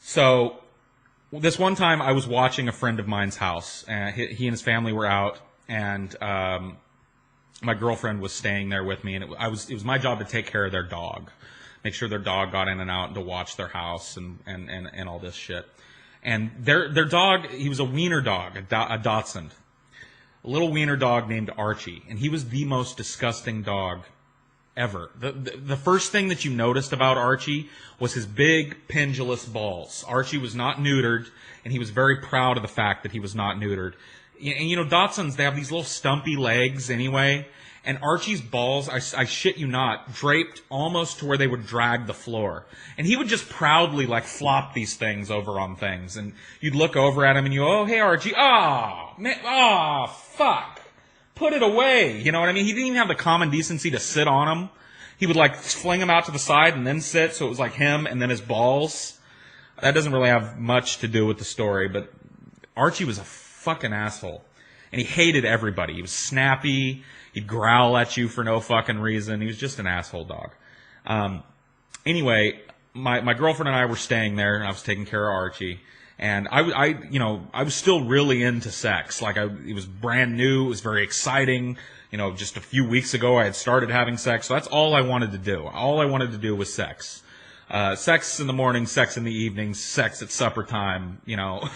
So this one time I was watching a friend of mine's house, and he and his family were out, and my girlfriend was staying there with me, and it was my job to take care of their dog, make sure their dog got in and out, and to watch their house and all this shit. And their dog, he was a wiener dog, a Dachshund, a little wiener dog named Archie, and he was the most disgusting dog ever. The first thing that you noticed about Archie was his big, pendulous balls. Archie was not neutered, and he was very proud of the fact that he was not neutered. And you know, Dachshunds, they have these little stumpy legs anyway, and Archie's balls, I shit you not, draped almost to where they would drag the floor. And he would just proudly, like, flop these things over on things. And you'd look over at him and you go, oh, hey, Archie, fuck. Put it away. You know what I mean? He didn't even have the common decency to sit on them. He would, like, fling them out to the side and then sit, so it was like him and then his balls. That doesn't really have much to do with the story, but Archie was a fucking asshole. And he hated everybody. He was snappy. He'd growl at you for no fucking reason. He was just an asshole dog. Anyway, my girlfriend and I were staying there, and I was taking care of Archie. And I was still really into sex. Like, it was brand new. It was very exciting. You know, just a few weeks ago I had started having sex. So that's all I wanted to do. All I wanted to do was sex. Sex in the morning, sex in the evening, sex at supper time, you know.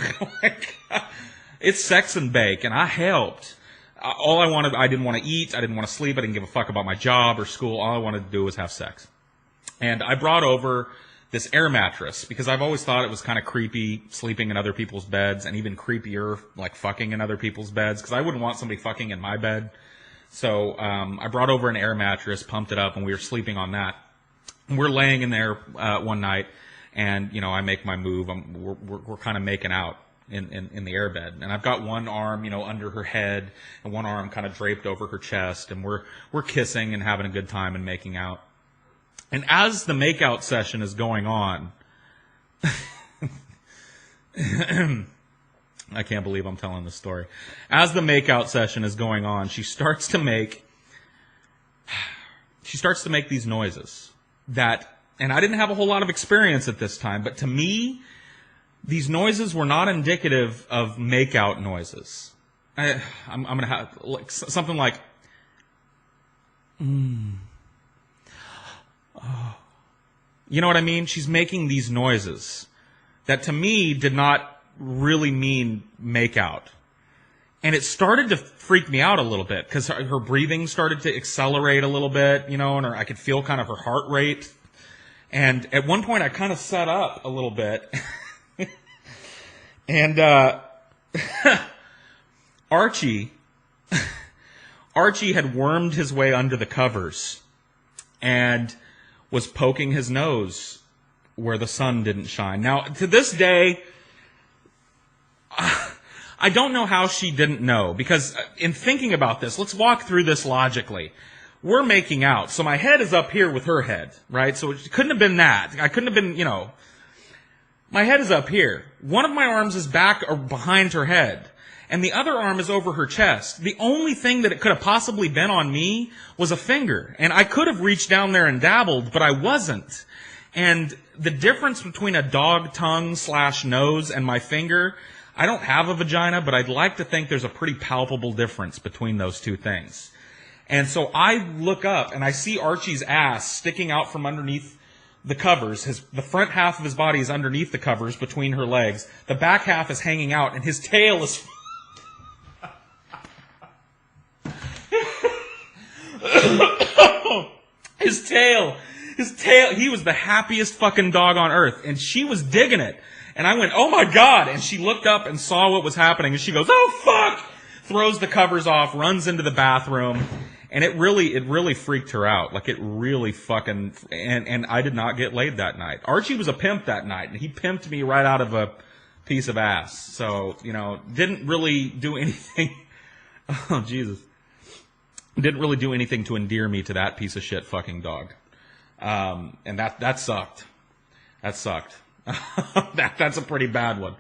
It's sex and bake, and I helped. I didn't want to eat, I didn't want to sleep, I didn't give a fuck about my job or school. All I wanted to do was have sex. And I brought over this air mattress, because I've always thought it was kind of creepy sleeping in other people's beds, and even creepier, like, fucking in other people's beds, because I wouldn't want somebody fucking in my bed. So I brought over an air mattress, pumped it up, and we were sleeping on that. And we're laying in there one night, and, you know, I make my move. We're kind of making out in the airbed, and I've got one arm, you know, under her head, and one arm kind of draped over her chest, and we're kissing and having a good time and making out. And as the makeout session is going on, I can't believe I'm telling this story. As the makeout session is going on, she starts to make these noises that, and I didn't have a whole lot of experience at this time, but to me, these noises were not indicative of makeout noises. I'm going to have like, something like, oh. You know what I mean? She's making these noises that to me did not really mean makeout. And it started to freak me out a little bit, because her breathing started to accelerate a little bit, you know, and I could feel kind of her heart rate. And at one point I kind of sat up a little bit. And Archie had wormed his way under the covers and was poking his nose where the sun didn't shine. Now, to this day, I don't know how she didn't know, because in thinking about this, let's walk through this logically. We're making out, so my head is up here with her head, right? So it couldn't have been that. I couldn't have been, you know... My head is up here. One of my arms is back or behind her head, and the other arm is over her chest. The only thing that it could have possibly been on me was a finger, and I could have reached down there and dabbled, but I wasn't. And the difference between a dog tongue / nose and my finger, I don't have a vagina, but I'd like to think there's a pretty palpable difference between those two things. And so I look up, and I see Archie's ass sticking out from underneath the covers. The front half of his body is underneath the covers between her legs. The back half is hanging out, and his tail is... His tail, he was the happiest fucking dog on earth, and she was digging it. And I went, oh my God, and she looked up and saw what was happening, and she goes, oh fuck, throws the covers off, runs into the bathroom, and it really freaked her out. Like, it really fucking, and I did not get laid that night. Archie was a pimp that night, and he pimped me right out of a piece of ass. So, you know, didn't really do anything, oh Jesus. Didn't really do anything to endear me to that piece of shit fucking dog. And that sucked. That sucked. That's a pretty bad one.